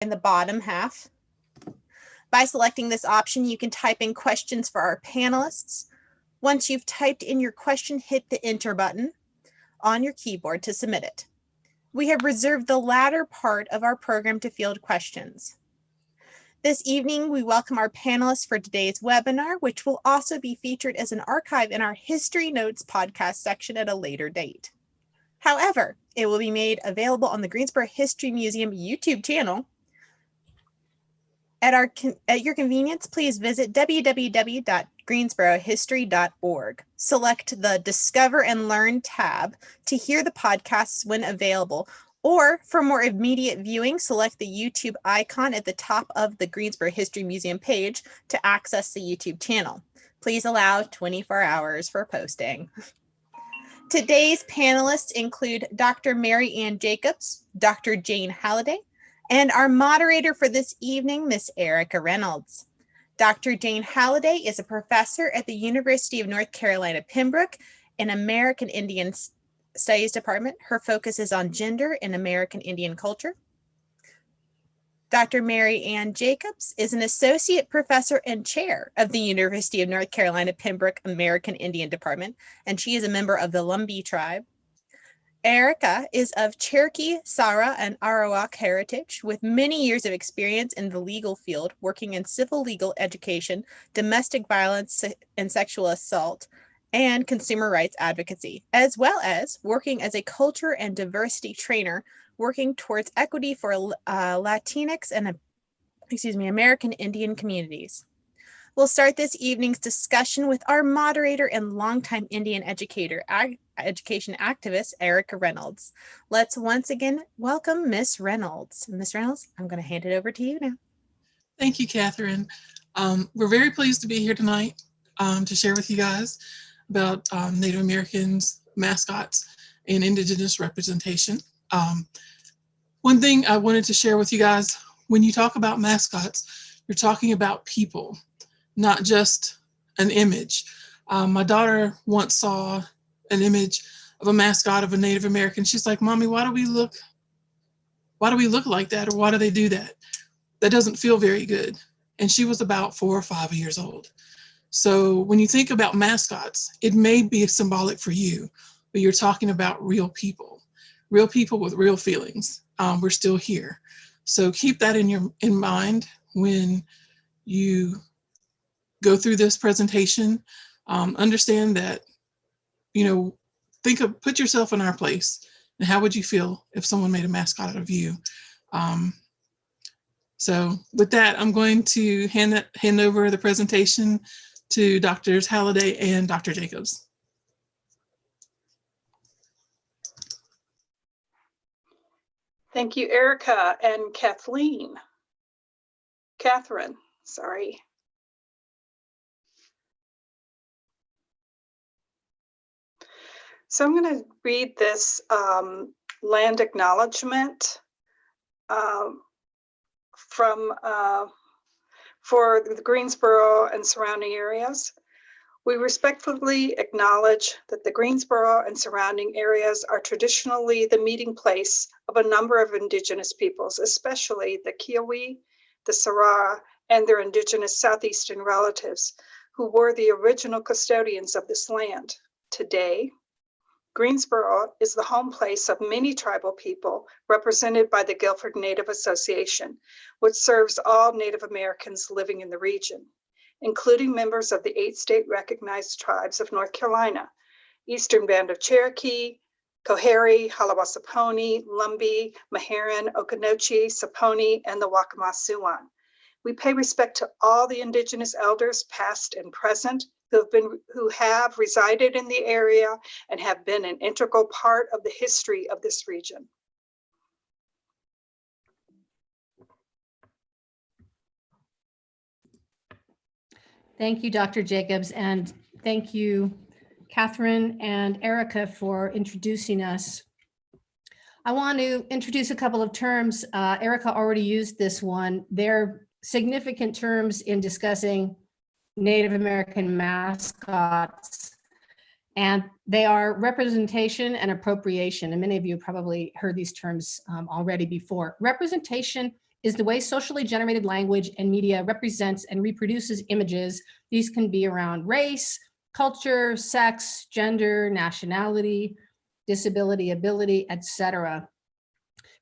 in the bottom half. By selecting this option, you can type in questions for our panelists. Once you've typed in your question, hit the enter button on your keyboard to submit it. We have reserved the latter part of our program to field questions. This evening, we welcome our panelists for today's webinar, which will also be featured as an archive in our History Notes podcast section at a later date. However, it will be made available on the Greensboro History Museum YouTube channel. At your convenience, please visit www.greensborohistory.org. Select the Discover and Learn tab to hear the podcasts when available, or for more immediate viewing, select the YouTube icon at the top of the Greensboro History Museum page to access the YouTube channel. Please allow 24 hours for posting. Today's panelists include Dr. Mary Ann Jacobs, Dr. Jane Halliday, and our moderator for this evening, Miss Erica Reynolds. Dr. Jane Halliday is a professor at the University of North Carolina, Pembroke in American Indian Studies Department. Her focus is on gender and American Indian culture. Dr. Mary Ann Jacobs is an associate professor and chair of the University of North Carolina, Pembroke American Indian Department, and she is a member of the Lumbee tribe. Erica is of Cherokee, Sara, and Arawak heritage, with many years of experience in the legal field, working in civil legal education, domestic violence and sexual assault, and consumer rights advocacy, as well as working as a culture and diversity trainer, working towards equity for Latinx and American Indian communities. We'll start this evening's discussion with our moderator and longtime Indian education activist, Erica Reynolds. Let's once again welcome Miss Reynolds. Miss Reynolds, I'm going to hand it over to you now. Thank you, Catherine. We're very pleased to be here tonight to share with you guys about Native Americans, mascots, and Indigenous representation. One thing I wanted to share with you guys, when you talk about mascots, you're talking about people, not just an image. My daughter once saw an image of a mascot of a Native American. She's like, "Mommy, why do we look like that? Or why do they do that? That doesn't feel very good." And she was about 4 or 5 years old. So when you think about mascots, it may be symbolic for you, but you're talking about real people with real feelings. We're still here. So keep that in mind when you go through this presentation. Understand that, put yourself in our place, and how would you feel if someone made a mascot out of you? So with that, I'm going to hand over the presentation to Drs. Halliday and Dr. Jacobs. Thank you, Erica and Catherine, sorry. So I'm going to read this land acknowledgement for the Greensboro and surrounding areas. We respectfully acknowledge that the Greensboro and surrounding areas are traditionally the meeting place of a number of Indigenous peoples, especially the Kiowa, the Sarara, and their Indigenous Southeastern relatives, who were the original custodians of this land. Today, Greensboro is the home place of many tribal people represented by the Guilford Native Association, which serves all Native Americans living in the region, including members of the 8 state recognized tribes of North Carolina, Eastern Band of Cherokee, Coharie, Halawasaponi, Lumbee, Meherrin, Okanochee, Saponi, and the Waccamaw-Siouan. We pay respect to all the Indigenous elders, past and present, who have resided in the area and have been an integral part of the history of this region. Thank you, Dr. Jacobs, and thank you, Catherine and Erica, for introducing us. I want to introduce a couple of terms. Erica already used this one. They're significant terms in discussing Native American mascots, and they are representation and appropriation. And many of you probably heard these terms already before. Representation is the way socially generated language and media represents and reproduces images. These can be around race, culture, sex, gender, nationality, disability, ability, etc.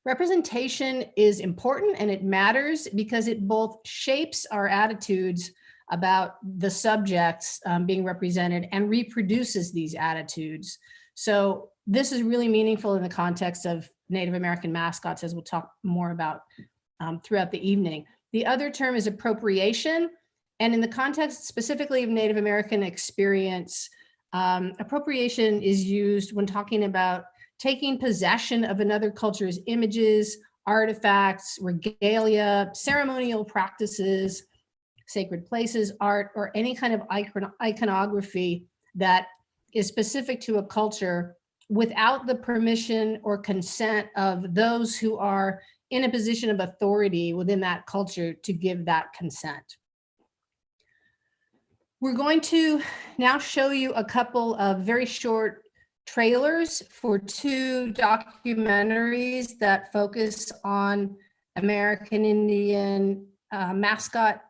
Representation is important and it matters because it both shapes our attitudes about the subjects being represented and reproduces these attitudes. So this is really meaningful in the context of Native American mascots, as we'll talk more about throughout the evening. The other term is appropriation. And in the context specifically of Native American experience, appropriation is used when talking about taking possession of another culture's images, artifacts, regalia, ceremonial practices, sacred places, art, or any kind of iconography that is specific to a culture without the permission or consent of those who are in a position of authority within that culture to give that consent. We're going to now show you a couple of very short trailers for two documentaries that focus on American Indian mascot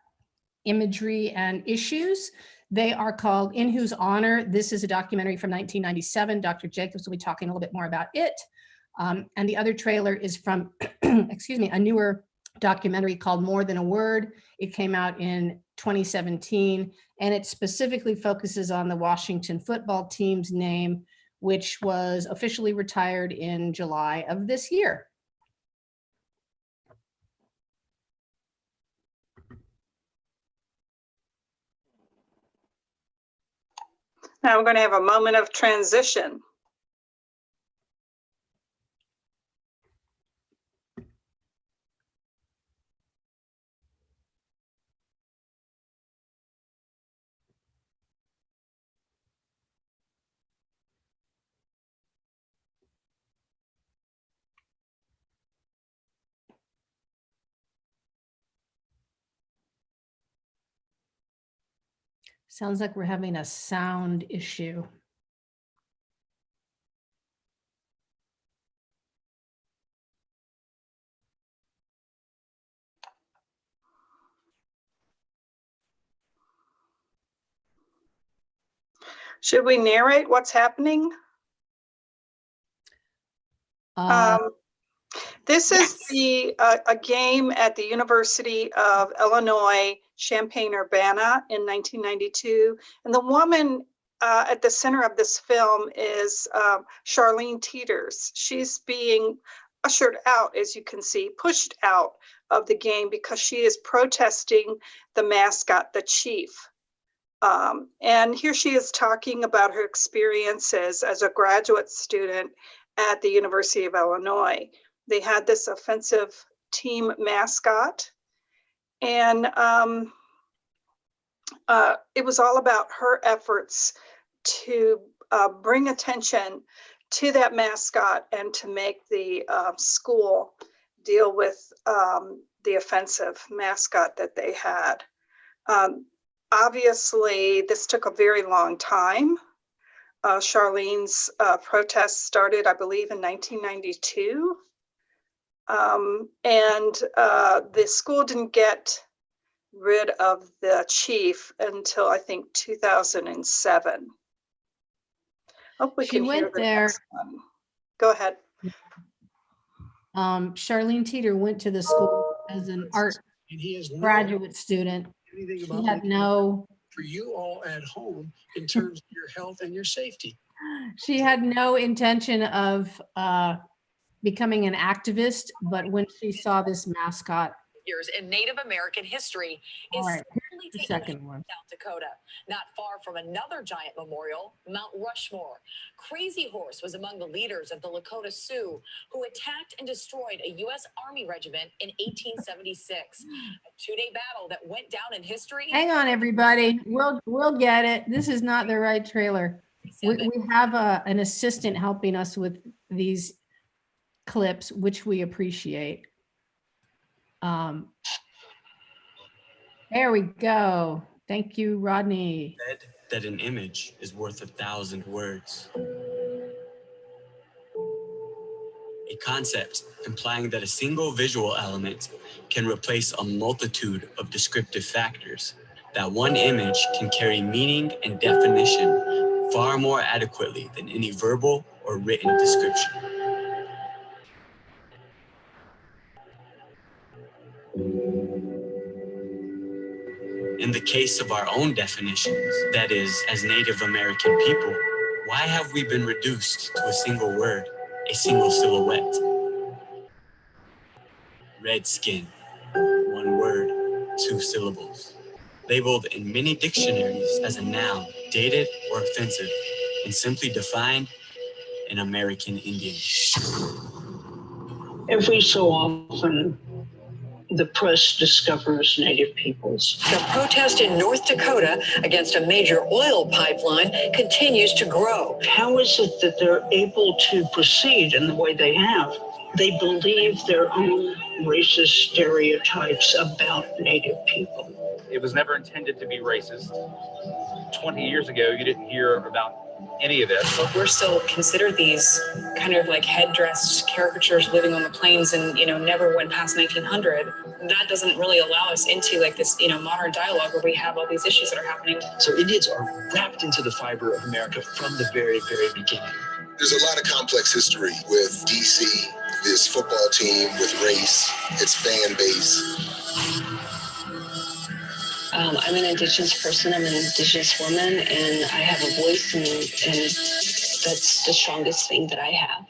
imagery and issues. They are called In Whose Honor. This is a documentary from 1997. Dr. Jacobs will be talking a little bit more about it. And the other trailer is from, excuse me, a newer documentary called More Than a Word. It came out in 2017, and it specifically focuses on the Washington football team's name, which was officially retired in July of this year. Now we're going to have a moment of transition. Sounds like we're having a sound issue. Should we narrate what's happening? This is a game at the University of Illinois, Champaign-Urbana in 1992. And the woman at the center of this film is Charlene Teeters. She's being ushered out, as you can see, pushed out of the game because she is protesting the mascot, the chief. And here she is talking about her experiences as a graduate student at the University of Illinois. They had this offensive team mascot, and it was all about her efforts to bring attention to that mascot and to make the school deal with the offensive mascot that they had. Obviously, this took a very long time. Charlene's protest started, I believe, in 1992. The school didn't get rid of the chief until, I think, 2007. Hope we can hear the next one. Go ahead. Charlene Teeter went to the school as an art graduate student. She had no, for you all at home in terms of your health and your safety. She had no intention of becoming an activist, but when she saw this mascot. Years in Native American history is currently the taking second one. South Dakota, not far from another giant memorial, Mount Rushmore. Crazy Horse was among the leaders of the Lakota Sioux who attacked and destroyed a U.S. Army regiment in 1876. A two-day battle that went down in history. Hang on, everybody. We'll get it. This is not the right trailer. We have an assistant helping us with these clips, which we appreciate. There we go. Thank you, Rodney. Said that an image is worth 1,000 words. A a concept implying that a single visual element can replace a multitude of descriptive factors, that one image can carry meaning and definition far more adequately than any verbal or written description. In the case of our own definitions, that is, as Native American people, why have we been reduced to a single word, a single silhouette? Red skin, one word, two syllables. Labeled in many dictionaries as a noun, dated or offensive, and simply defined an American Indian. Every so often, the press discovers Native peoples. The protest in North Dakota against a major oil pipeline continues to grow. How is it that they're able to proceed in the way they have? They believe their own racist stereotypes about Native people. It was never intended to be racist. 20 years ago, you didn't hear about any of this. But we're still considered these kind of like headdress caricatures living on the plains and, never went past 1900. That doesn't really allow us into like this, modern dialogue where we have all these issues that are happening. So Indians are wrapped into the fiber of America from the very, very beginning. There's a lot of complex history with DC, this football team, with race, its fan base. I'm an Indigenous person, I'm an Indigenous woman, and I have a voice, and that's the strongest thing that I have.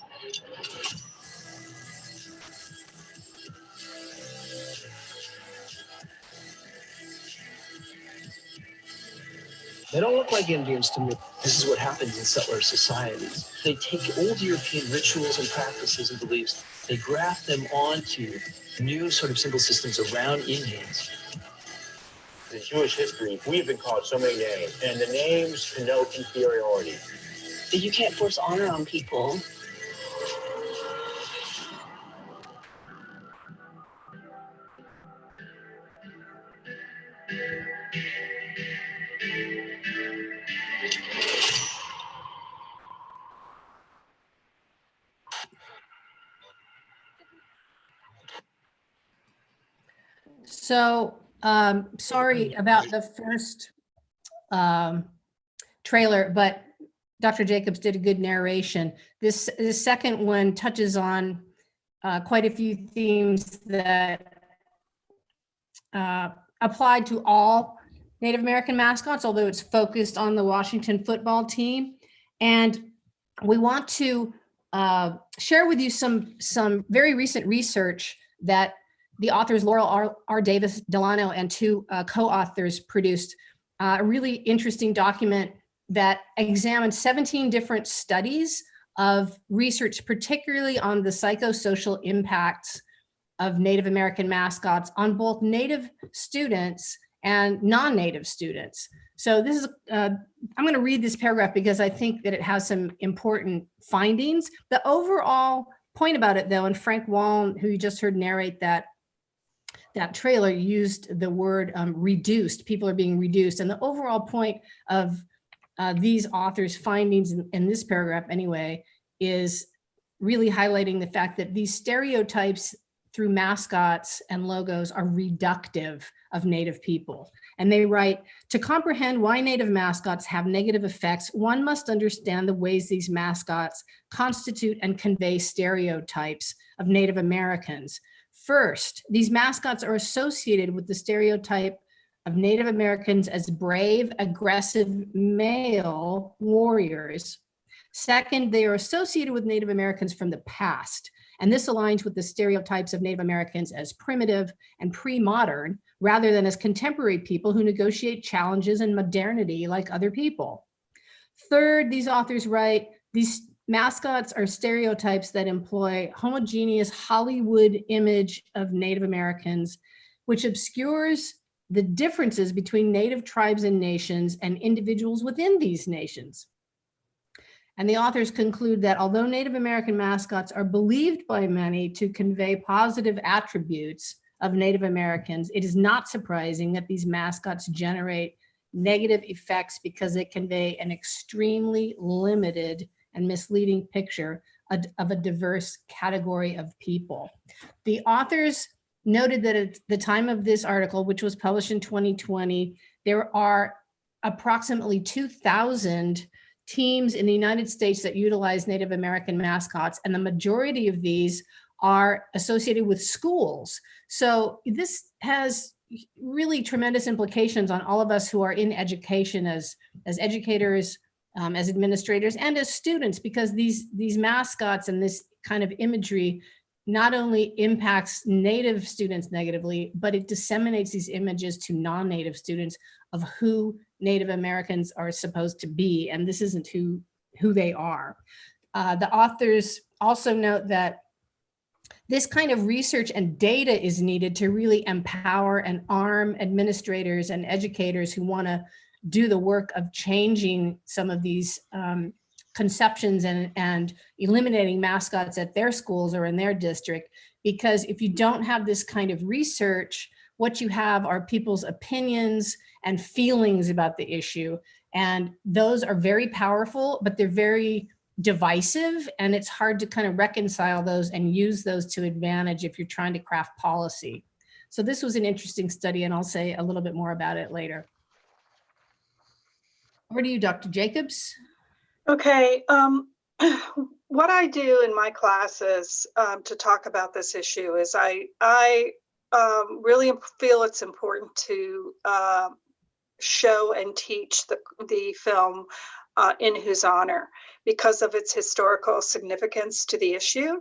They don't look like Indians to me. This is what happens in settler societies. They take old European rituals and practices and beliefs, they graft them onto new sort of symbol systems around Indians. In Jewish history, we've been called so many names, and the names connote inferiority. But you can't force honor on people. So sorry about the first trailer, but Dr. Jacobs did a good narration. This second one touches on quite a few themes that applied to all Native American mascots, although it's focused on the Washington football team. And we want to share with you some very recent research that the authors Laurel R. Davis Delano and two co-authors produced a really interesting document that examined 17 different studies of research, particularly on the psychosocial impacts of Native American mascots on both Native students and non-Native students. So this is, I'm going to read this paragraph because I think that it has some important findings. The overall point about it, though, and Frank Wallen, who you just heard narrate that trailer, used the word reduced. People are being reduced. And the overall point of these authors' findings in this paragraph anyway is really highlighting the fact that these stereotypes through mascots and logos are reductive of Native people. And they write, to comprehend why Native mascots have negative effects, one must understand the ways these mascots constitute and convey stereotypes of Native Americans. First, these mascots are associated with the stereotype of Native Americans as brave, aggressive male warriors. Second, they are associated with Native Americans from the past, and this aligns with the stereotypes of Native Americans as primitive and pre-modern, rather than as contemporary people who negotiate challenges and modernity like other people. Third, these authors write, these mascots are stereotypes that employ homogeneous Hollywood image of Native Americans, which obscures the differences between Native tribes and nations and individuals within these nations. And the authors conclude that although Native American mascots are believed by many to convey positive attributes of Native Americans, it is not surprising that these mascots generate negative effects because they convey an extremely limited and misleading picture of a diverse category of people. The authors noted that at the time of this article, which was published in 2020, there are approximately 2,000 teams in the United States that utilize Native American mascots, and the majority of these are associated with schools. So this has really tremendous implications on all of us who are in education as educators, as administrators, and as students, because these mascots and this kind of imagery not only impacts Native students negatively, but it disseminates these images to non-Native students of who Native Americans are supposed to be, and this isn't who they are. The authors also note that this kind of research and data is needed to really empower and arm administrators and educators who want to do the work of changing some of these conceptions and eliminating mascots at their schools or in their district. Because if you don't have this kind of research, what you have are people's opinions and feelings about the issue. And those are very powerful, but they're very divisive, and it's hard to kind of reconcile those and use those to advantage if you're trying to craft policy. So this was an interesting study, and I'll say a little bit more about it later. Over to you, Dr. Jacobs. Okay, what I do in my classes to talk about this issue is I really feel it's important to show and teach the film In Whose Honor, because of its historical significance to the issue.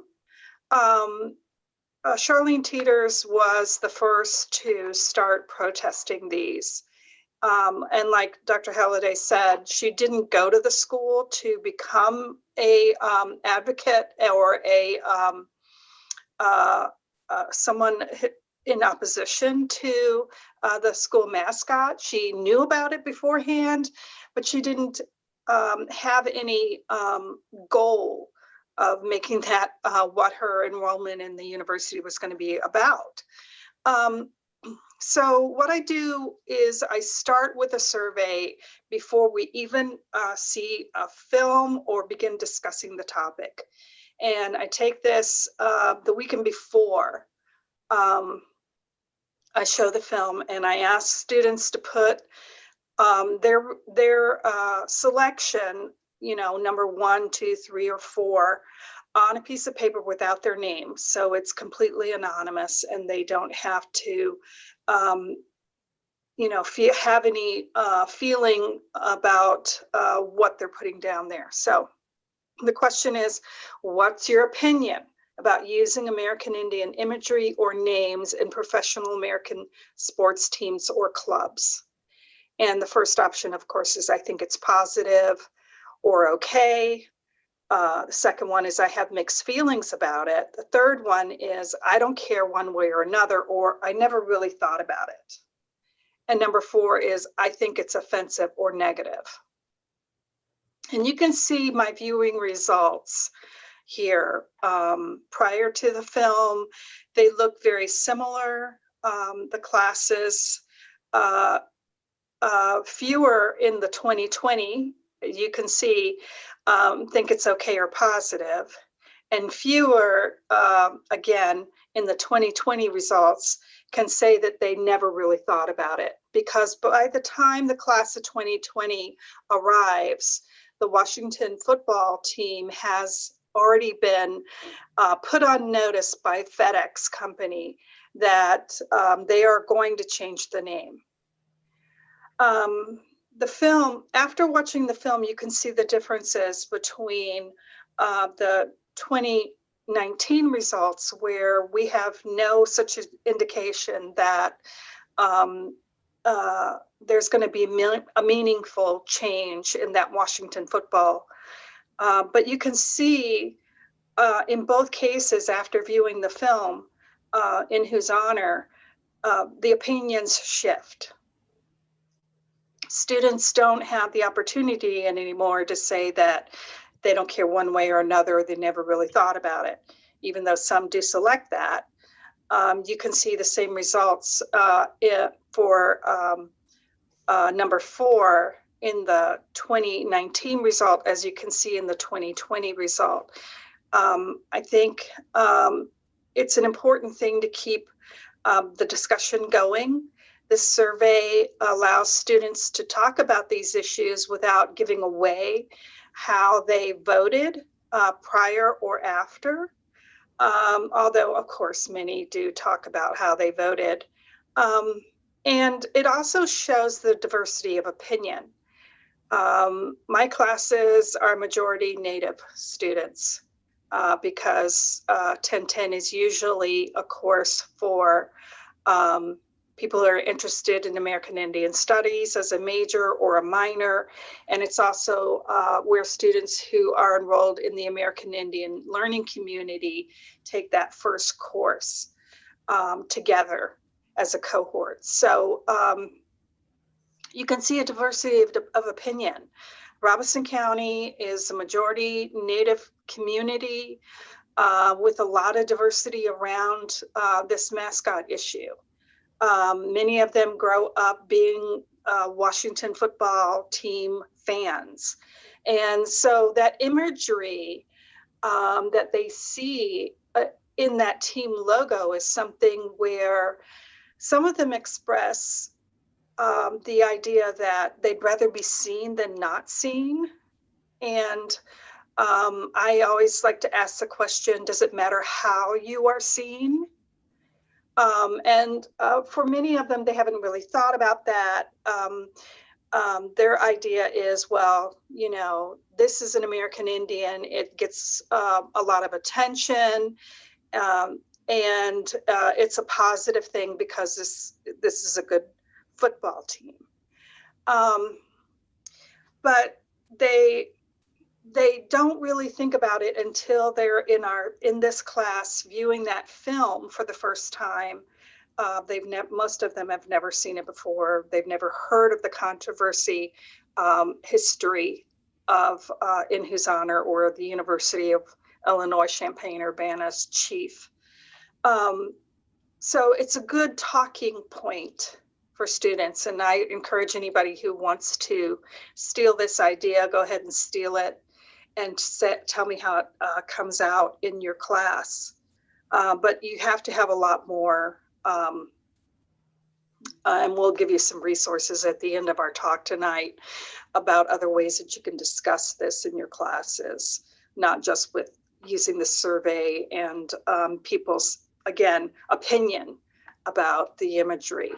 Charlene Teeters was the first to start protesting these. And like Dr. Halliday said, she didn't go to the school to become a advocate or someone in opposition to the school mascot. She knew about it beforehand, but she didn't have any goal of making that what her enrollment in the university was going to be about. So what I do is I start with a survey before we even see a film or begin discussing the topic. And I take this the weekend before I show the film, and I ask students to put their selection, number 1, 2, 3, or 4 on a piece of paper without their name. So it's completely anonymous, and they don't have to, have any feeling about what they're putting down there. So the question is, what's your opinion about using American Indian imagery or names in professional American sports teams or clubs? And the first option, of course, is I think it's positive or okay. The second one is I have mixed feelings about it. The third one is I don't care one way or another, or I never really thought about it. And number 4 is I think it's offensive or negative. And you can see my viewing results here. Prior to the film, they look very similar. The classes, fewer in the 2020, you can see, think it's okay or positive, and fewer, again, in the 2020 results can say that they never really thought about it, because by the time the class of 2020 arrives, the Washington football team has already been put on notice by FedEx company that they are going to change the name. The film, after watching the film, you can see the differences between the 2019 results, where we have no such indication that there's going to be a meaningful change in that Washington football. But you can see in both cases, after viewing the film, In Whose Honor, the opinions shift. Students don't have the opportunity anymore to say that they don't care one way or another, or they never really thought about it, even though some do select that. You can see the same results for number 4 in the 2019 result as you can see in the 2020 result. I think it's an important thing to keep the discussion going. This survey allows students to talk about these issues without giving away how they voted prior or after. Although, of course, many do talk about how they voted. And it also shows the diversity of opinion. My classes are majority Native students because 1010 is usually a course for people who are interested in American Indian Studies as a major or a minor. And it's also where students who are enrolled in the American Indian Learning Community take that first course together as a cohort. So you can see a diversity of opinion. Robeson County is a majority Native community with a lot of diversity around this mascot issue. Many of them grow up being Washington football team fans. And so that imagery that they see in that team logo is something where some of them express the idea that they'd rather be seen than not seen. And I always like to ask the question, does it matter how you are seen? And for many of them, they haven't really thought about that. Their idea is, well, you know, this is an American Indian. It gets a lot of attention. And it's a positive thing because this is a good football team. But they don't really think about it until they're in this class viewing that film for the first time. Most of them have never seen it before. They've never heard of the controversy history of In Whose Honor or the University of Illinois Champaign-Urbana's chief. So it's a good talking point for students. And I encourage anybody who wants to steal this idea, go ahead and steal it and tell me how it comes out in your class. But you have to have a lot more, and we'll give you some resources at the end of our talk tonight about other ways that you can discuss this in your classes, not just with using the survey and people's, again, opinion about the imagery.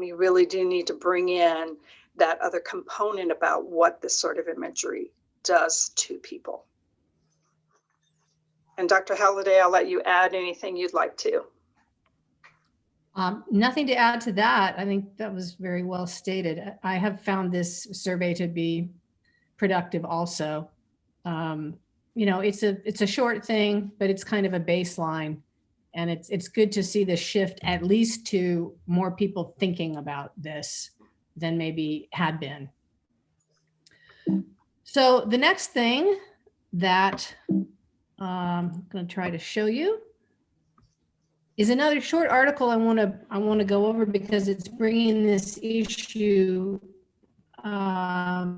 You really do need to bring in that other component about what this sort of imagery does to people. And Dr. Halliday, I'll let you add anything you'd like to. Nothing to add to that. I think that was very well stated. I have found this survey to be productive also. You know, it's a short thing, but it's kind of a baseline. And it's good to see the shift, at least to more people thinking about this than maybe had been. So the next thing that I'm going to try to show you is another short article I want to go over because it's bringing this issue close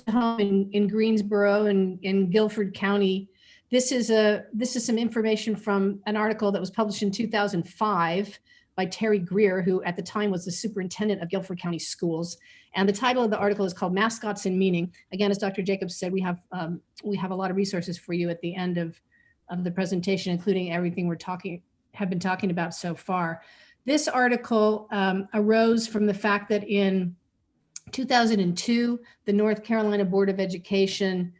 to home in Greensboro and in Guilford County. This is some information from an article that was published in 2005 by Terry Greer, who at the time was the superintendent of Guilford County Schools. And the title of the article is called Mascots and Meaning. Again, as Dr. Jacobs said, we have a lot of resources for you at the end of the presentation, including everything have been talking about so far. This article arose from the fact that in 2002, the North Carolina Board of Education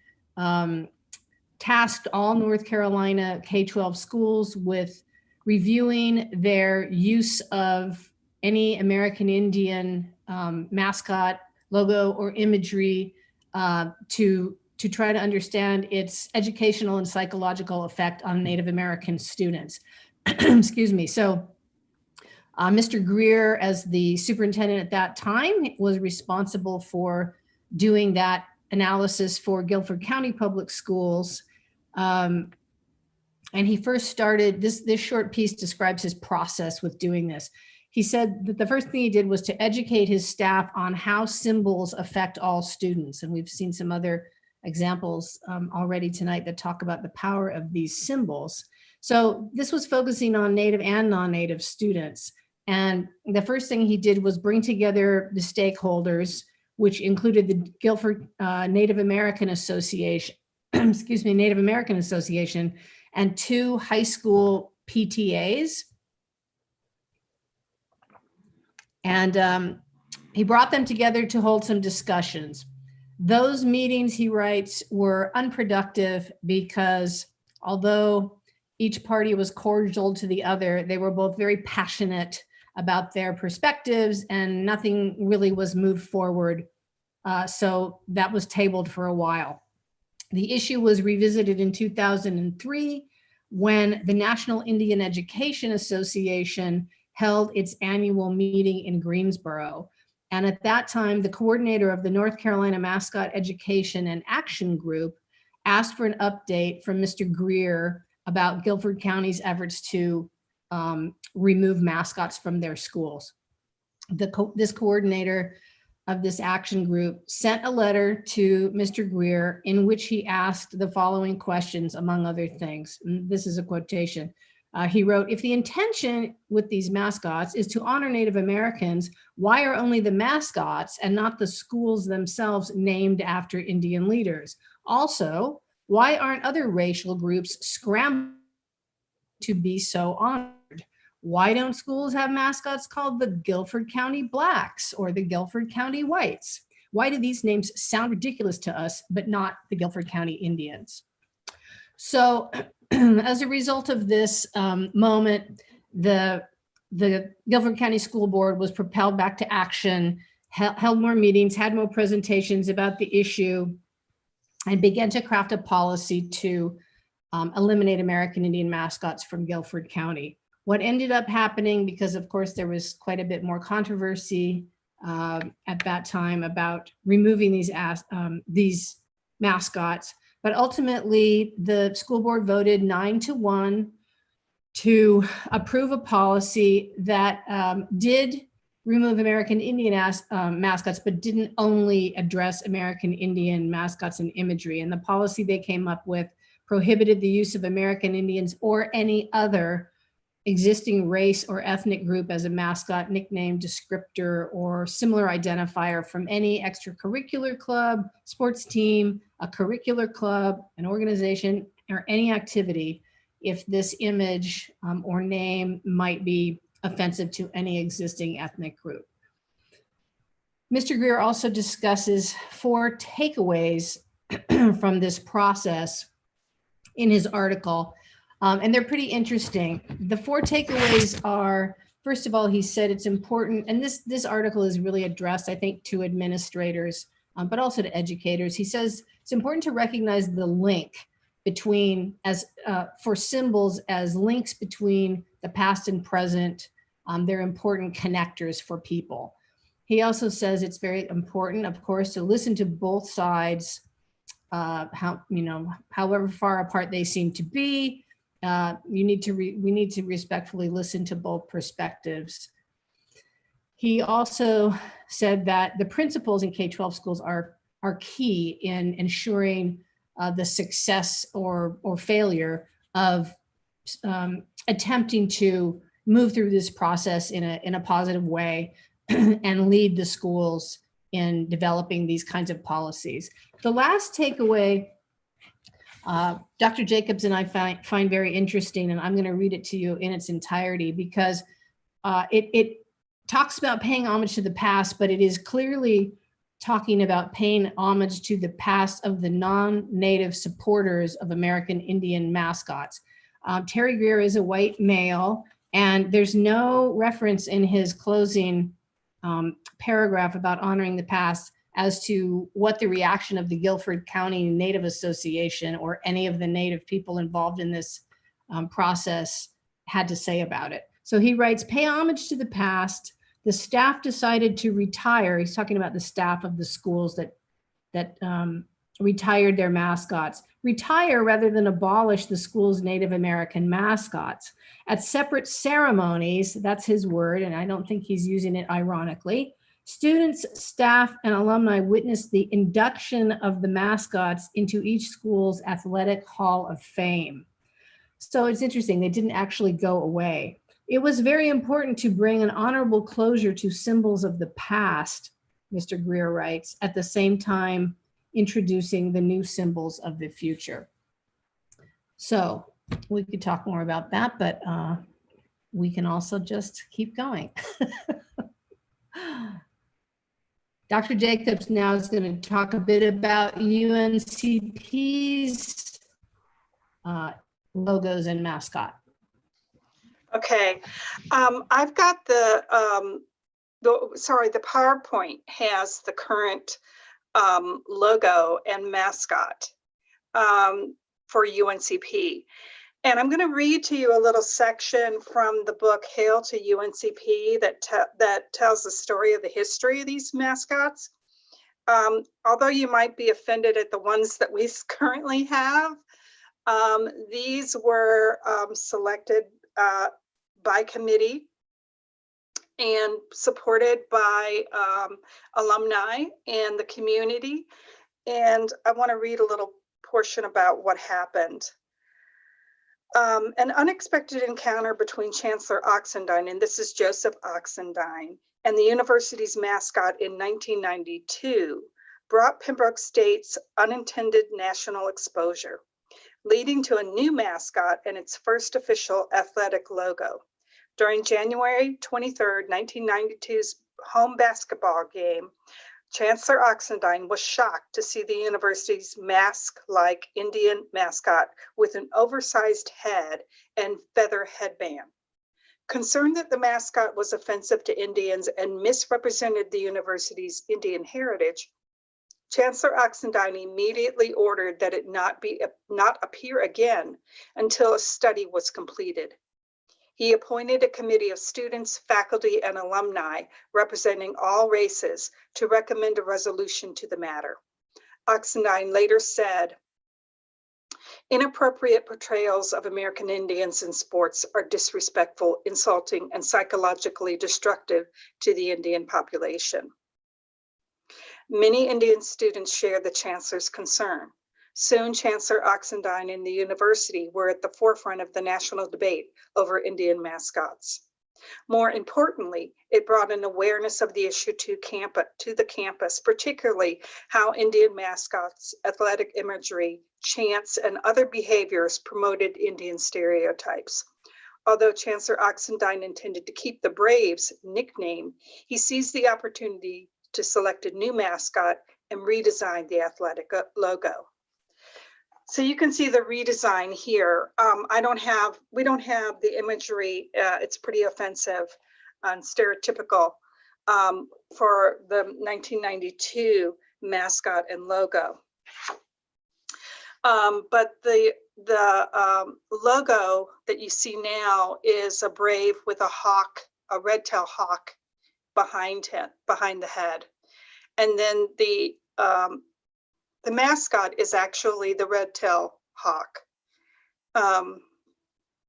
tasked all North Carolina K-12 schools with reviewing their use of any American Indian mascot, logo, or imagery to try to understand its educational and psychological effect on Native American students. Excuse me. So Mr. Greer, as the superintendent at that time, was responsible for doing that analysis for Guilford County Public Schools. And he first started, this short piece describes his process with doing this. He said that the first thing he did was to educate his staff on how symbols affect all students. And we've seen some other examples already tonight that talk about the power of these symbols. So this was focusing on Native and non-Native students. And the first thing he did was bring together the stakeholders, which included the Guilford Native American Association, excuse me, Native American Association, and 2 high school PTAs. And he brought them together to hold some discussions. Those meetings, he writes, were unproductive because although each party was cordial to the other, they were both very passionate about their perspectives and nothing really was moved forward. So that was tabled for a while. The issue was revisited in 2003 when the National Indian Education Association held its annual meeting in Greensboro. And at that time, the coordinator of the North Carolina Mascot Education and Action Group asked for an update from Mr. Greer about Guilford County's efforts to remove mascots from their schools. This coordinator of this action group sent a letter to Mr. Greer in which he asked the following questions, among other things. And this is a quotation. He wrote, "If the intention with these mascots is to honor Native Americans, why are only the mascots and not the schools themselves named after Indian leaders? Also, why aren't other racial groups scrambling to be so honored? Why don't schools have mascots called the Guilford County Blacks or the Guilford County Whites? Why do these names sound ridiculous to us, but not the Guilford County Indians?" So as a result of this moment, the Guilford County School Board was propelled back to action, held more meetings, had more presentations about the issue, and began to craft a policy to eliminate American Indian mascots from Guilford County. What ended up happening, because of course there was quite a bit more controversy at that time about removing these mascots, but ultimately the school board voted 9-1 to approve a policy that did remove American Indian mascots, but didn't only address American Indian mascots and imagery. And the policy they came up with prohibited the use of American Indians or any other existing race or ethnic group as a mascot, nickname, descriptor, or similar identifier from any extracurricular club, sports team, a curricular club, an organization, or any activity if this image or name might be offensive to any existing ethnic group. Mr. Greer also discusses 4 takeaways from this process in his article. And they're pretty interesting. The 4 takeaways are, first of all, he said it's important, and this article is really addressed, I think, to administrators, but also to educators. He says it's important to recognize the link between, for symbols as links between the past and present. They're important connectors for people. He also says it's very important, of course, to listen to both sides, however far apart they seem to be. We need to respectfully listen to both perspectives. He also said that the principals in K-12 schools are key in ensuring the success or failure of attempting to move through this process in a positive way and lead the schools in developing these kinds of policies. The last takeaway, Dr. Jacobs and I find very interesting, and I'm going to read it to you in its entirety because it talks about paying homage to the past, but it is clearly talking about paying homage to the past of the non-native supporters of American Indian mascots. Terry Greer is a white male, and there's no reference in his closing paragraph about honoring the past as to what the reaction of the Guilford County Native Association or any of the Native people involved in this process had to say about it. So he writes, pay homage to the past. The staff decided to retire. He's talking about the staff of the schools that retired their mascots. Retire rather than abolish the school's Native American mascots. At separate ceremonies, that's his word, and I don't think he's using it ironically, Students, staff, and alumni witnessed the induction of the mascots into each school's athletic hall of fame. So it's interesting, they didn't actually go away. It was very important to bring an honorable closure to symbols of the past, Mr. Greer writes, at the same time introducing the new symbols of the future. So we could talk more about that, but we can also just keep going. Dr. Jacobs now is going to talk a bit about UNCP's logos and mascot. Okay, I've got the PowerPoint has the current logo and mascot for UNCP. And I'm going to read to you a little section from the book Hail to UNCP that tells the story of the history of these mascots. Although you might be offended at the ones that we currently have, these were selected by committee and supported by alumni and the community. And I want to read a little portion about what happened. An unexpected encounter between Chancellor Oxendine, and this is Joseph Oxendine, and the university's mascot in 1992 brought Pembroke State's unintended national exposure, leading to a new mascot and its first official athletic logo. During January 23rd, 1992's home basketball game, Chancellor Oxendine was shocked to see the university's mask-like Indian mascot with an oversized head and feather headband. Concerned that the mascot was offensive to Indians and misrepresented the university's Indian heritage, Chancellor Oxendine immediately ordered that it not appear again until a study was completed. He appointed a committee of students, faculty, and alumni representing all races to recommend a resolution to the matter. Oxendine later said, "Inappropriate portrayals of American Indians in sports are disrespectful, insulting, and psychologically destructive to the Indian population." Many Indian students shared the chancellor's concern. Soon, Chancellor Oxendine and the university were at the forefront of the national debate over Indian mascots. More importantly, it brought an awareness of the issue to the campus, particularly how Indian mascots, athletic imagery, chants, and other behaviors promoted Indian stereotypes. Although Chancellor Oxendine intended to keep the Braves nickname, he seized the opportunity to select a new mascot and redesign the athletic logo. So you can see the redesign here. We don't have the imagery. It's pretty offensive and stereotypical for the 1992 mascot and logo. But the logo that you see now is a brave with a hawk, a red-tailed hawk behind the head. And then the mascot is actually the red-tailed hawk.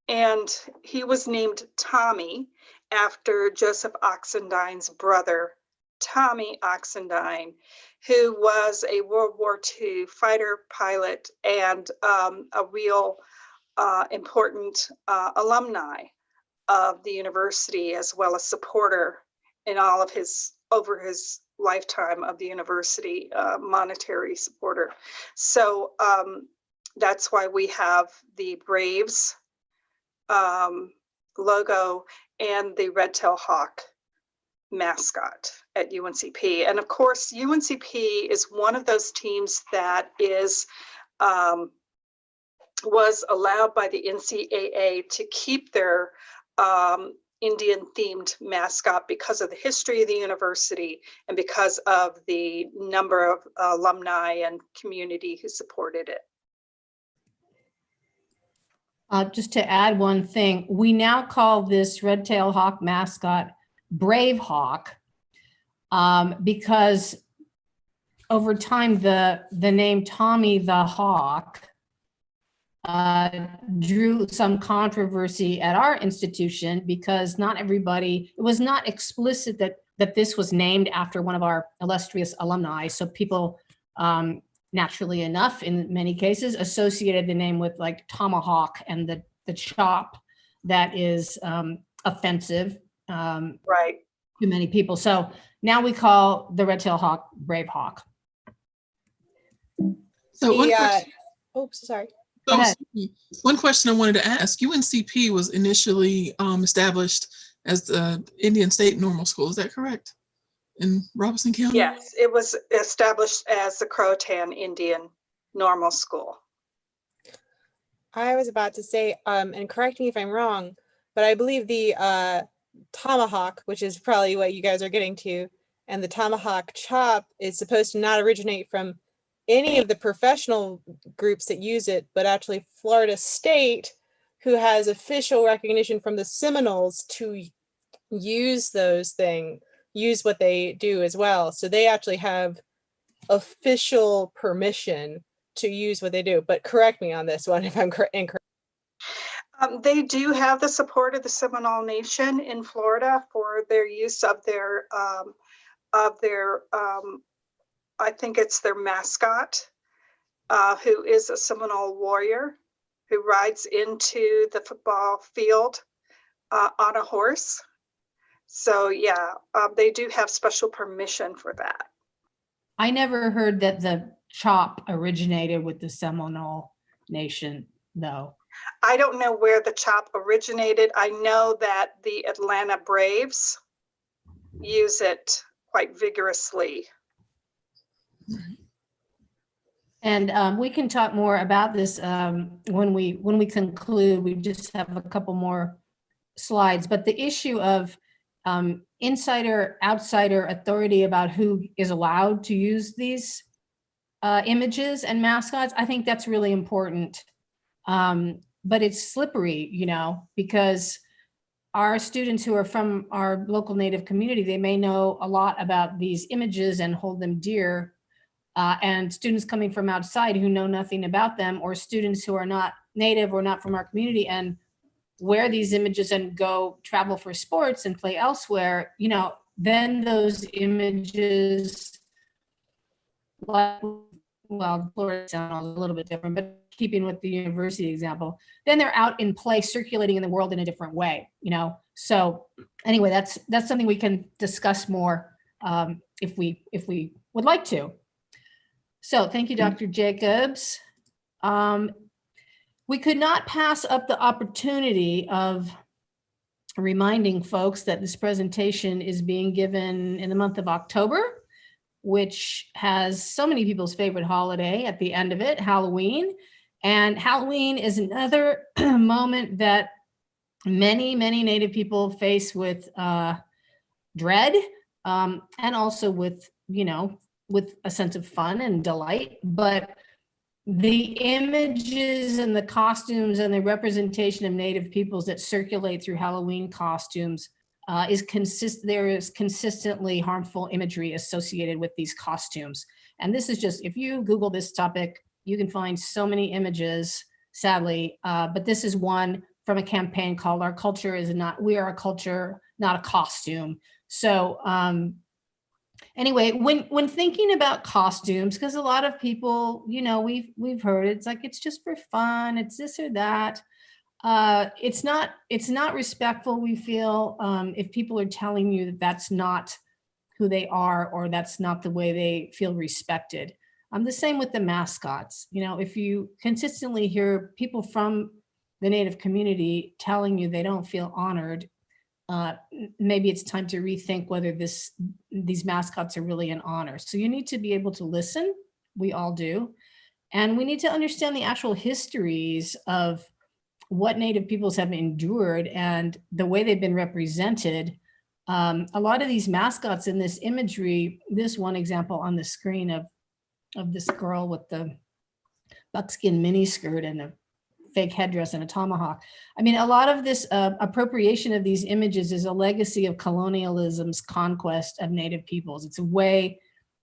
And he was named Tommy after Joseph Oxendine's brother, Tommy Oxendine, who was a World War II fighter pilot and a real important alumni of the university, as well as supporter in all of over his lifetime of the university, monetary supporter. So that's why we have the Braves logo and the red-tailed hawk mascot at UNCP. And of course, UNCP is one of those teams that was allowed by the NCAA to keep their Indian-themed mascot because of the history of the university and because of the number of alumni and community who supported it. Just to add one thing, we now call this red-tailed hawk mascot Brave Hawk because over time the name Tommy the Hawk drew some controversy at our institution because not everybody, it was not explicit that this was named after one of our illustrious alumni. So people, naturally enough, in many cases, associated the name with like tomahawk and the chop that is offensive Right. to many people. So now we call the red-tailed hawk brave hawk. So one question, oops, sorry. Go ahead. One question I wanted to ask, UNCP was initially established as the Indian State Normal School, is that correct? In Robeson County? Yes, it was established as the Croatan Indian Normal School. I was about to say, and correct me if I'm wrong, but I believe the tomahawk, which is probably what you guys are getting to, and the tomahawk chop is supposed to not originate from any of the professional groups that use it, but actually Florida State, who has official recognition from the Seminoles to use those things, use what they do as well. So they actually have official permission to use what they do. But correct me on this one if I'm incorrect. They do have the support of the Seminole Nation in Florida for their use of their I think it's their mascot, who is a Seminole warrior who rides into the football field on a horse. So yeah, they do have special permission for that. I never heard that the chop originated with the Seminole Nation, though. I don't know where the chop originated. I know that the Atlanta Braves use it quite vigorously. And we can talk more about this when we conclude. We just have a couple more slides. But the issue of insider, outsider authority about who is allowed to use these images and mascots, I think that's really important. But it's slippery, you know, because our students who are from our local Native community, they may know a lot about these images and hold them dear. And students coming from outside who know nothing about them, or students who are not Native or not from our community and wear these images and go travel for sports and play elsewhere, you know, then those images, well, Florida sounds a little bit different, but keeping with the university example, then they're out in play, circulating in the world in a different way, you know? So anyway, that's something we can discuss more if we would like to. So thank you, Dr. Jacobs. We could not pass up the opportunity of reminding folks that this presentation is being given in the month of October, which has so many people's favorite holiday at the end of it, Halloween. And Halloween is another moment that many Native people face with dread and also with, you know, with a sense of fun and delight. But the images and the costumes and the representation of Native peoples that circulate through Halloween costumes there is consistently harmful imagery associated with these costumes. And this is just, if you Google this topic, you can find so many images, sadly, but this is one from a campaign called Our Culture Is Not, We Are a Culture, Not a Costume. So anyway, when thinking about costumes, because a lot of people, you know, we've heard it's like, it's just for fun, it's this or that. It's not respectful, we feel, if people are telling you that that's not who they are or that's not the way they feel respected. The same with the mascots. You know, if you consistently hear people from the Native community telling you they don't feel honored, maybe it's time to rethink whether these mascots are really an honor. So you need to be able to listen. We all do. And we need to understand the actual histories of what Native peoples have endured and the way they've been represented. A lot of these mascots in this imagery, this one example on the screen of this girl with the buckskin miniskirt and a fake headdress and a tomahawk. I mean, a lot of this appropriation of these images is a legacy of colonialism's conquest of Native peoples. It's a way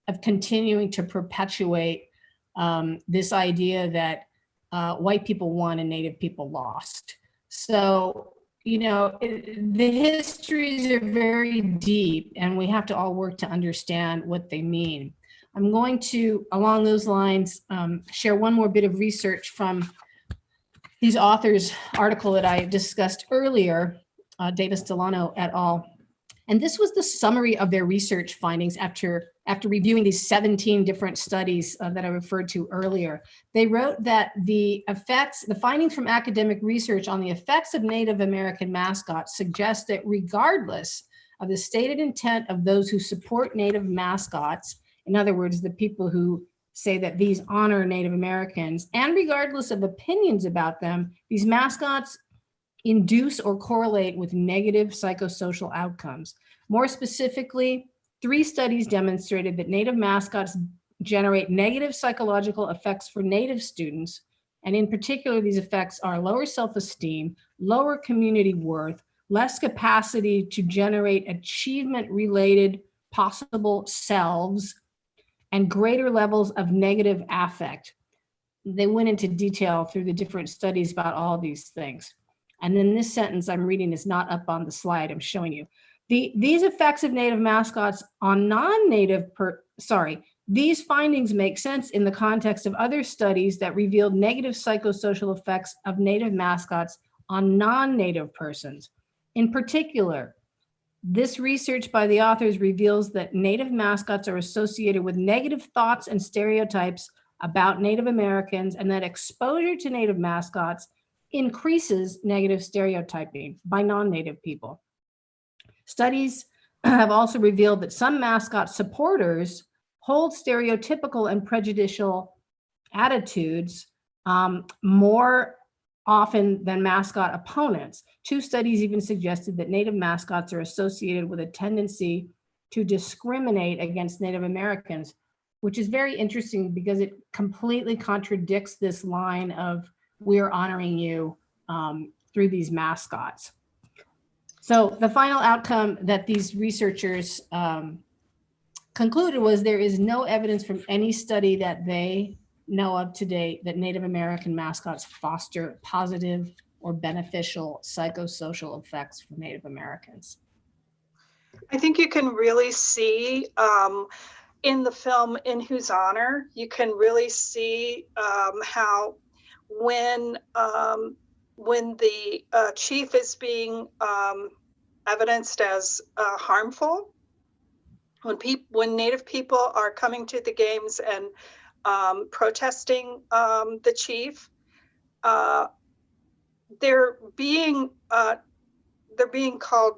of continuing to perpetuate this idea that white people won and Native people lost. So, the histories are very deep, and we have to all work to understand what they mean. I'm going to, along those lines, share one more bit of research from these authors' article that I discussed earlier, Davis Delano et al. And this was the summary of their research findings after reviewing these 17 different studies that I referred to earlier. They wrote that the findings from academic research on the effects of Native American mascots suggest that regardless of the stated intent of those who support Native mascots, in other words, the people who say that these honor Native Americans, and regardless of opinions about them, these mascots induce or correlate with negative psychosocial outcomes. More specifically, 3 studies demonstrated that Native mascots generate negative psychological effects for Native students. And in particular, these effects are lower self-esteem, lower community worth, less capacity to generate achievement-related possible selves, and greater levels of negative affect. They went into detail through the different studies about all these things. And then this sentence I'm reading is not up on the slide I'm showing you. These effects of Native mascots on non-Native, these findings make sense in the context of other studies that revealed negative psychosocial effects of Native mascots on non-Native persons. In particular, this research by the authors reveals that Native mascots are associated with negative thoughts and stereotypes about Native Americans, and that exposure to Native mascots increases negative stereotyping by non-Native people. Studies have also revealed that some mascot supporters hold stereotypical and prejudicial attitudes more often than mascot opponents. 2 studies even suggested that Native mascots are associated with a tendency to discriminate against Native Americans, which is very interesting because it completely contradicts this line of we're honoring you through these mascots. So the final outcome that these researchers concluded was there is no evidence from any study that they know of to date that Native American mascots foster positive or beneficial psychosocial effects for Native Americans. I think you can really see in the film In Whose Honor, you can really see how when the chief is being evidenced as harmful, when Native people are coming to the games and protesting the chief, they're being called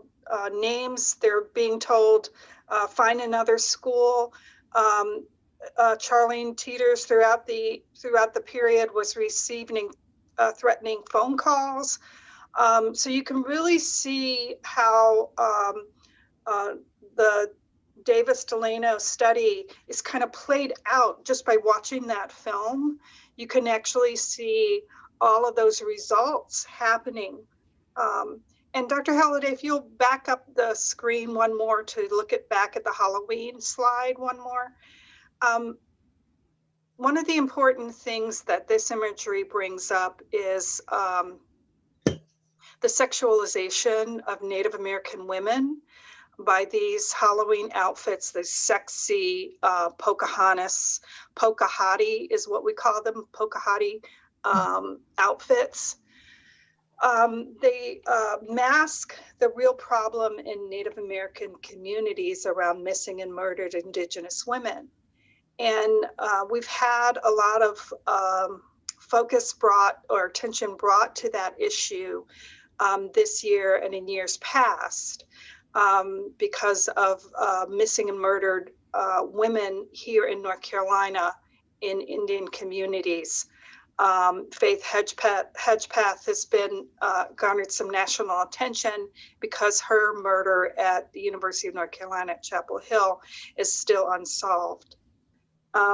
names. They're being told find another school. Charlene Teeters throughout the period was receiving threatening phone calls. So you can really see how the Davis Delano study is kind of played out just by watching that film. You can actually see all of those results happening. And Dr. Halliday, if you'll back up the screen one more to look back at the Halloween slide one more. One of the important things that this imagery brings up is the sexualization of Native American women by these Halloween outfits, the sexy Pocahontas, Pocahontas is what we call them, Pocahontas outfits. They mask the real problem in Native American communities around missing and murdered Indigenous women. And we've had a lot of focus brought or attention brought to that issue this year and in years past because of missing and murdered women here in North Carolina in Indian communities. Faith Hedgepeth has been garnered some national attention because her murder at the University of North Carolina at Chapel Hill is still unsolved.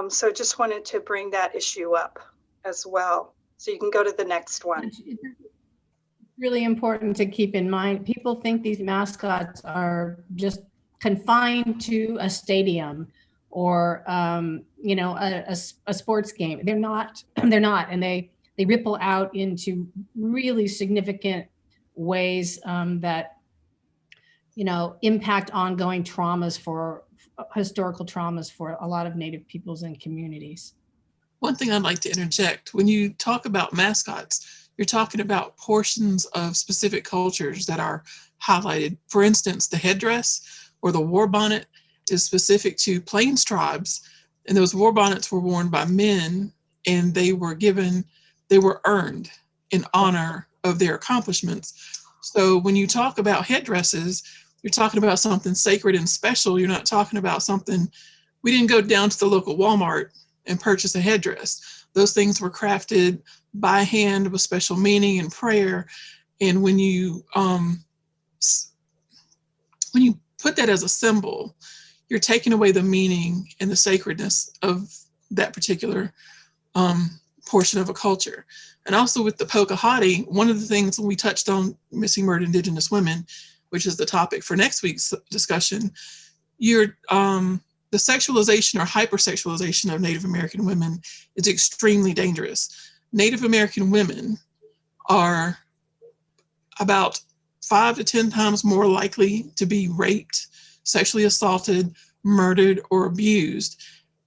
So just wanted to bring that issue up as well. So you can go to the next one. It's really important to keep in mind, people think these mascots are just confined to a stadium or a sports game. They're not, and they they ripple out into really significant ways that, you know, impact ongoing traumas for historical traumas for a lot of Native peoples and communities. One thing I'd like to interject, when you talk about mascots, you're talking about portions of specific cultures that are highlighted. For instance, the headdress or the war bonnet is specific to Plains tribes, and those war bonnets were worn by men, and they were earned in honor of their accomplishments. So when you talk about headdresses, you're talking about something sacred and special. You're not talking about something, we didn't go down to the local Walmart and purchase a headdress. Those things were crafted by hand with special meaning and prayer. And when you put that as a symbol, you're taking away the meaning and the sacredness of that particular portion of a culture. And also with the Pocahontas, one of the things when we touched on missing murdered Indigenous women, which is the topic for next week's discussion, the sexualization or hypersexualization of Native American women is extremely dangerous. Native American women are about 5 to 10 times more likely to be raped, sexually assaulted, murdered, or abused.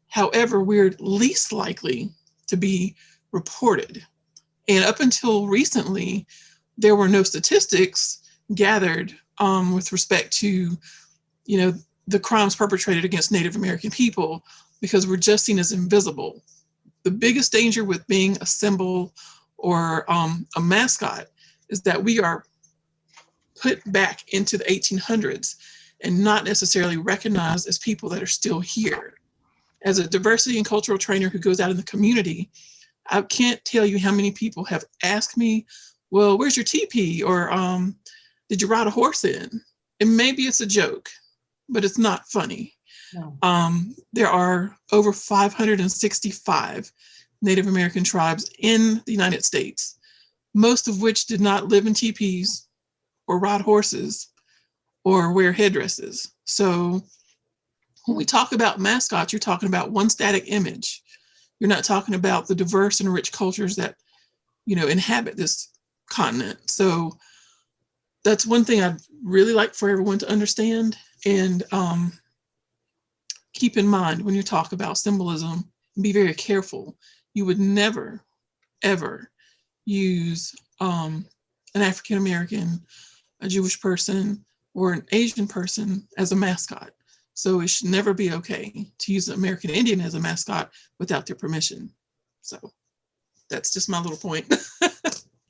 However, we're least likely to be reported. And up until recently, there were no statistics gathered with respect to, you know, the crimes perpetrated against Native American people, because we're just seen as invisible. The biggest danger with being a symbol or a mascot is that we are put back into the 1800s and not necessarily recognized as people that are still here. As a diversity and cultural trainer who goes out in the community, I can't tell you how many people have asked me, well, where's your teepee? Or did you ride a horse in? And maybe it's a joke, but it's not funny. No. There are over 565 Native American tribes in the United States, most of which did not live in teepees or ride horses or wear headdresses. So when we talk about mascots, you're talking about one static image. You're not talking about the diverse and rich cultures that, you know, inhabit this continent. So that's one thing I'd really like for everyone to understand and keep in mind when you talk about symbolism. Be very careful. You would never, ever use an African American, a Jewish person, or an Asian person as a mascot. So it should never be okay to use an American Indian as a mascot without their permission. So that's just my little point.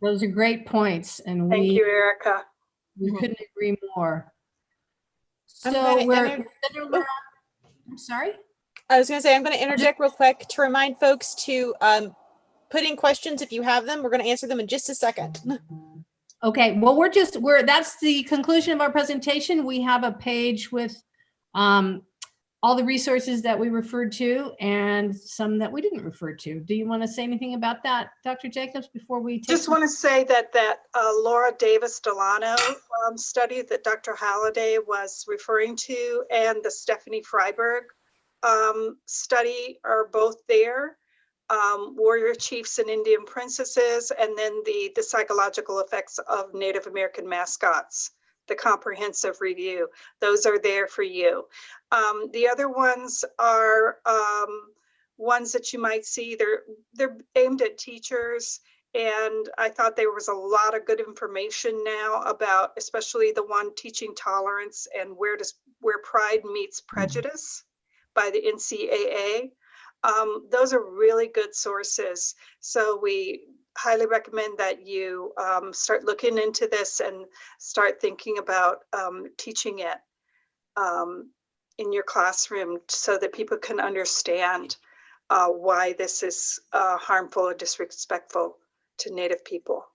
Those are great points. And Thank you, Erica. We couldn't agree more. I'm sorry? I was going to say, I'm going to interject real quick to remind folks to put in questions if you have them. We're going to answer them in just a second. Okay, well, that's the conclusion of our presentation. We have a page with all the resources that we referred to and some that we didn't refer to. Do you want to say anything about that, Dr. Jacobs, before we take Just want to say that Laura Davis Delano study that Dr. Halliday was referring to and the Stephanie Freiberg study are both there. Warrior Chiefs and Indian Princesses, and then the psychological effects of Native American mascots, the comprehensive review. Those are there for you. The other ones are ones that you might see. They're aimed at teachers, and I thought there was a lot of good information now about, especially the one teaching tolerance and where pride meets prejudice by the NCAA. Those are really good sources. So we highly recommend that you start looking into this and start thinking about teaching it in your classroom so that people can understand why this is harmful or disrespectful to Native people.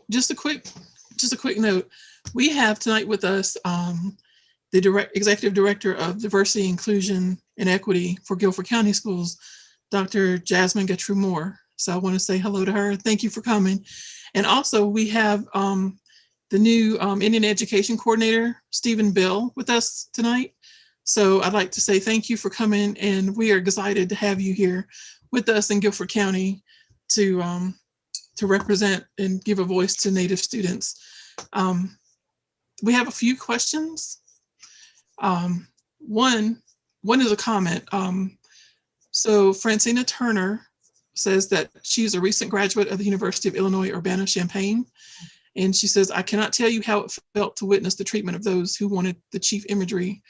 Just a quick note. We have tonight with us the Executive Director of Diversity, Inclusion, and Equity for Guilford County Schools, Dr. Jasmine Guthrie Moore. So I want to say hello to her. Thank you for coming. And also we have the new Indian Education Coordinator, Stephen Bill, with us tonight. So I'd like to say thank you for coming, and we are excited to have you here with us in Guilford County to represent and give a voice to Native students. We have a few questions. One is a comment. So Francina Turner says that she's a recent graduate of the University of Illinois Urbana-Champaign. And she says, I cannot tell you how it felt to witness the treatment of those who wanted the chief imagery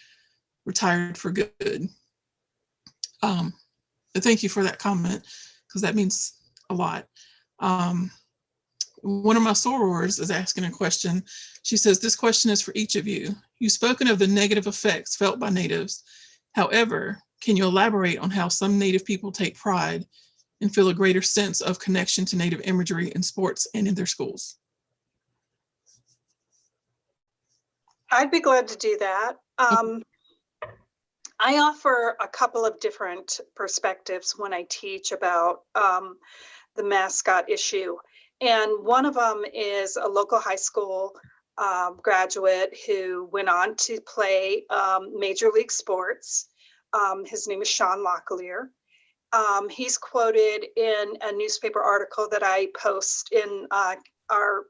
retired for good. Thank you for that comment, because that means a lot. One of my sorors is asking a question. She says, this question is for each of you. You've spoken of the negative effects felt by Natives. However, can you elaborate on how some Native people take pride and feel a greater sense of connection to Native imagery in sports and in their schools? I'd be glad to do that. I offer a couple of different perspectives when I teach about the mascot issue. And one of them is a local high school graduate who went on to play Major League Sports. His name is Sean Locklear. He's quoted in a newspaper article that I post in our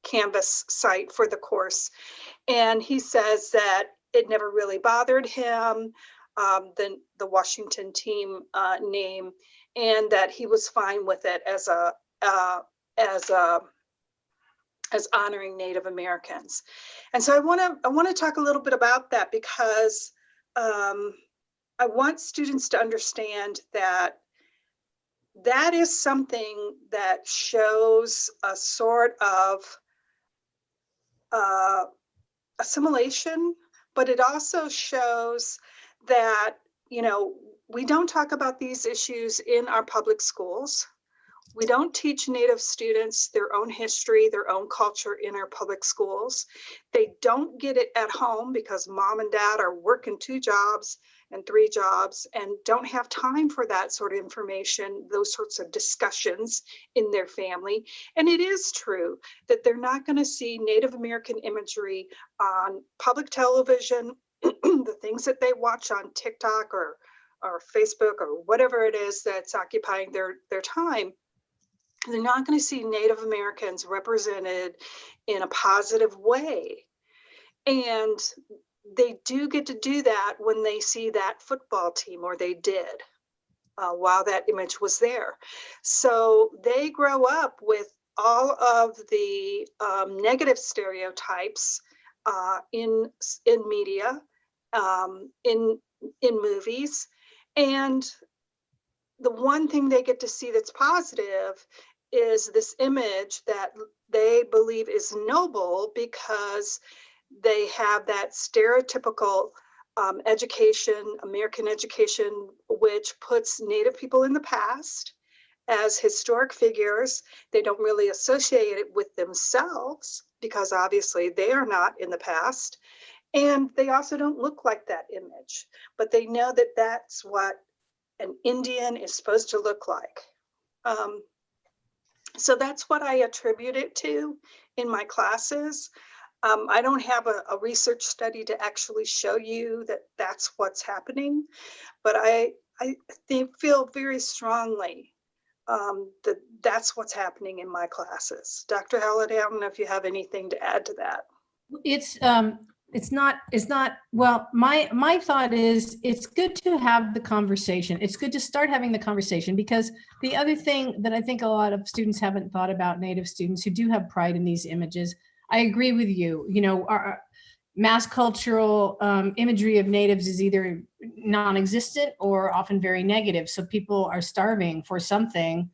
Canvas site for the course. And he says that it never really bothered him, the Washington team name, and that he was fine with it as honoring Native Americans. And so I want to talk a little bit about that, because I want students to understand that that is something that shows a sort of assimilation, but it also shows that, you know, we don't talk about these issues in our public schools. We don't teach Native students their own history, their own culture in our public schools. They don't get it at home because mom and dad are working 2 jobs and 3 jobs and don't have time for that sort of information, those sorts of discussions in their family. And it is true that they're not going to see Native American imagery on public television, the things that they watch on TikTok or Facebook or whatever it is that's occupying their time. They're not going to see Native Americans represented in a positive way. And they do get to do that when they see that football team, or they did while that image was there. So they grow up with all of the negative stereotypes in media, in movies. And the one thing they get to see that's positive is this image that they believe is noble, because they have that stereotypical education, American education, which puts Native people in the past as historic figures. They don't really associate it with themselves, because obviously they are not in the past. And they also don't look like that image, but they know that that's what an Indian is supposed to look like. So that's what I attribute it to in my classes. I don't have a research study to actually show you that that's what's happening, but I feel very strongly that that's what's happening in my classes. Dr. Halliday, I don't know if you have anything to add to that. It's not, well, my thought is it's good to have the conversation. It's good to start having the conversation, because the other thing that I think a lot of students haven't thought about, Native students who do have pride in these images, I agree with you. You know, our mass cultural imagery of Natives is either non-existent or often very negative. So people are starving for something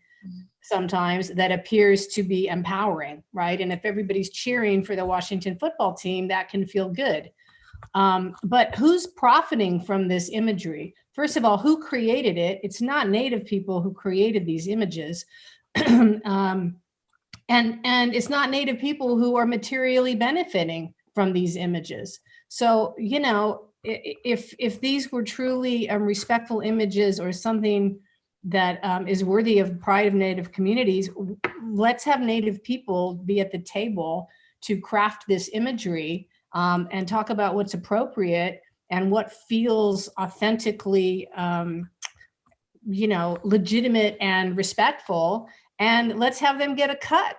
sometimes that appears to be empowering, right? And if everybody's cheering for the Washington football team, that can feel good. But who's profiting from this imagery? First of all, who created it? It's not Native people who created these images. And it's not Native people who are materially benefiting from these images. So, you know, if these were truly respectful images or something that is worthy of pride of Native communities, let's have Native people be at the table to craft this imagery and talk about what's appropriate and what feels authentically legitimate and respectful, and let's have them get a cut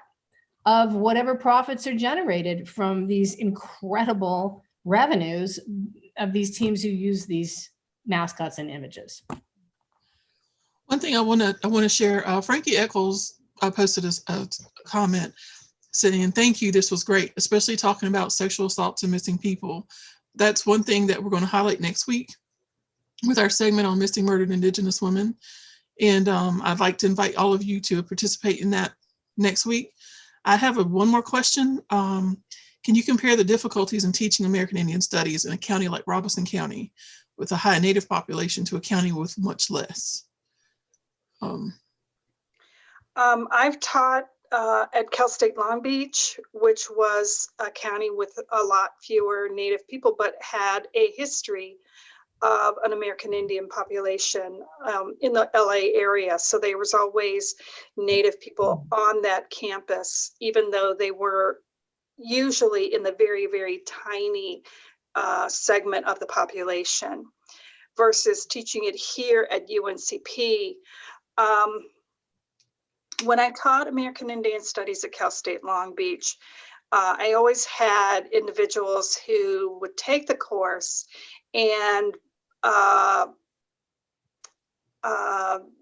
of whatever profits are generated from these incredible revenues of these teams who use these mascots and images. One thing I want to share, Frankie Eccles posted a comment saying, "Thank you, this was great, especially talking about sexual assault to missing people." That's one thing that we're going to highlight next week with our segment on missing murdered Indigenous women. And I'd like to invite all of you to participate in that next week. I have one more question. Can you compare the difficulties in teaching American Indian studies in a county like Robeson County with a high Native population to a county with much less? I've taught at Cal State Long Beach, which was a county with a lot fewer Native people, but had a history of an American Indian population in the LA area. So there was always Native people on that campus, even though they were usually in the very, very tiny segment of the population, versus teaching it here at UNCP. When I taught American Indian Studies at Cal State Long Beach, I always had individuals who would take the course, and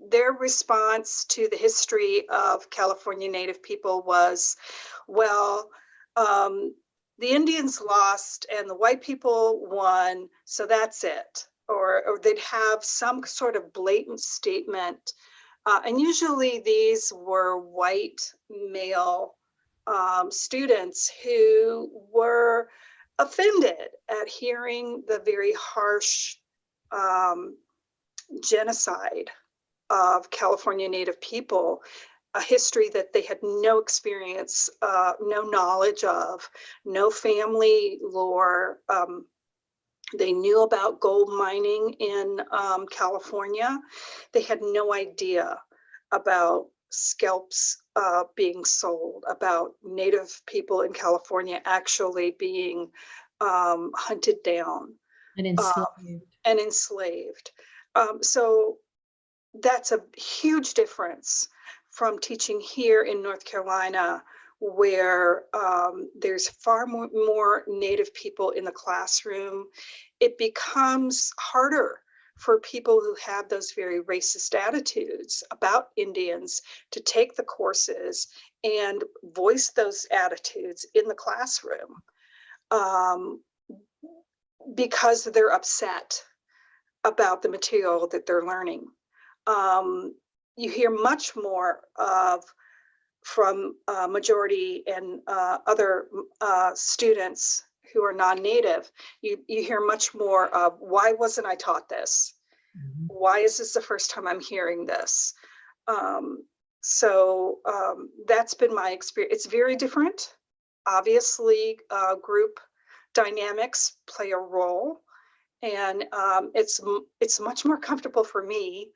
their response to the history of California Native people was, well, the Indians lost and the white people won, so that's it. Or they'd have some sort of blatant statement. And usually these were white male students who were offended at hearing the very harsh genocide of California Native people, a history that they had no experience, no knowledge of, no family lore. They knew about gold mining in California. They had no idea about scalps being sold, about Native people in California actually being hunted down and enslaved. So that's a huge difference from teaching here in North Carolina, where there's far more Native people in the classroom. It becomes harder for people who have those very racist attitudes about Indians to take the courses and voice those attitudes in the classroom because they're upset about the material that they're learning. You hear much more from majority and other students who are non-Native. You hear much more of, why wasn't I taught this? Why is this the first time I'm hearing this? So that's been my experience. It's very different. Obviously, group dynamics play a role, and it's much more comfortable for me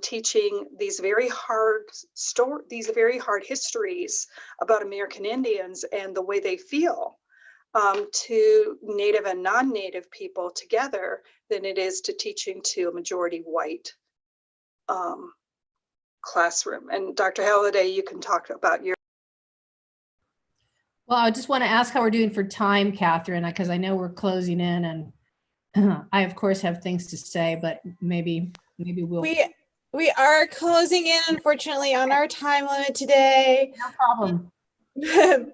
teaching these very hard histories about American Indians and the way they feel to Native and non-Native people together than it is to teaching to a majority white classroom. And Dr. Halliday, you can talk about your. Well, I just want to ask how we're doing for time, Catherine, because I know we're closing in, and I of course have things to say, but maybe we'll. We are closing in, unfortunately, on our time limit today. No problem.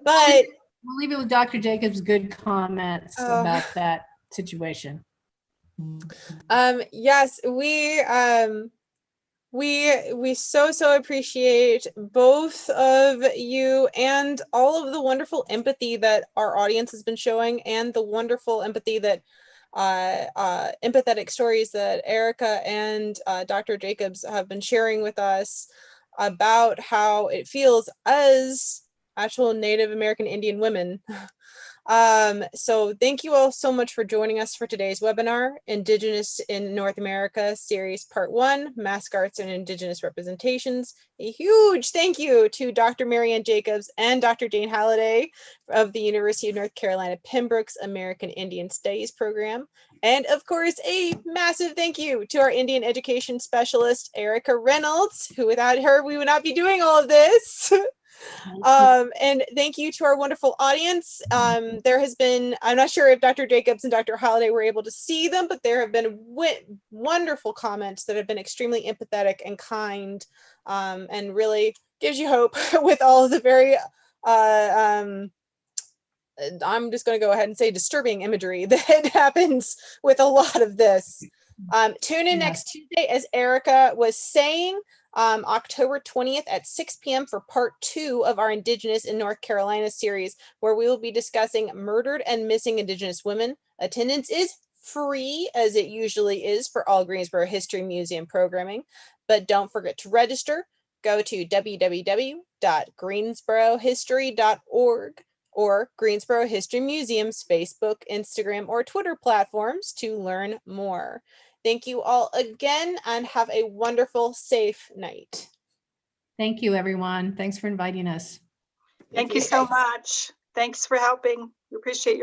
But we'll leave it with Dr. Jacobs' good comments about that situation. Yes, we so appreciate both of you and all of the wonderful empathy that our audience has been showing, and the wonderful empathy that empathetic stories that Erica and Dr. Jacobs have been sharing with us about how it feels as actual Native American Indian women So thank you all so much for joining us for today's webinar, Indigenous in North America Series Part 1, Mascots and Indigenous Representations. A huge thank you to Dr. Marianne Jacobs and Dr. Jane Halliday of the University of North Carolina Pembroke's American Indian Studies program. And of course, a massive thank you to our Indian education specialist, Erica Reynolds, who without her, we would not be doing all of this. And thank you to our wonderful audience. There has been, I'm not sure if Dr. Jacobs and Dr. Halliday were able to see them, but there have been wonderful comments that have been extremely empathetic and kind, and really gives you hope with all of the very, I'm just going to go ahead and say disturbing imagery that happens with a lot of this. Tune in next Tuesday, as Erica was saying, October 20th at 6 p.m. for part 2 of our Indigenous in North Carolina series, where we will be discussing murdered and missing Indigenous women. Attendance is free, as it usually is for all Greensboro History Museum programming, but don't forget to register. Go to www.greensborohistory.org or Greensboro History Museum's Facebook, Instagram, or Twitter platforms to learn more. Thank you all again, and have a wonderful, safe night. Thank you, everyone. Thanks for inviting us. Thank you so much. Thanks for helping. We appreciate your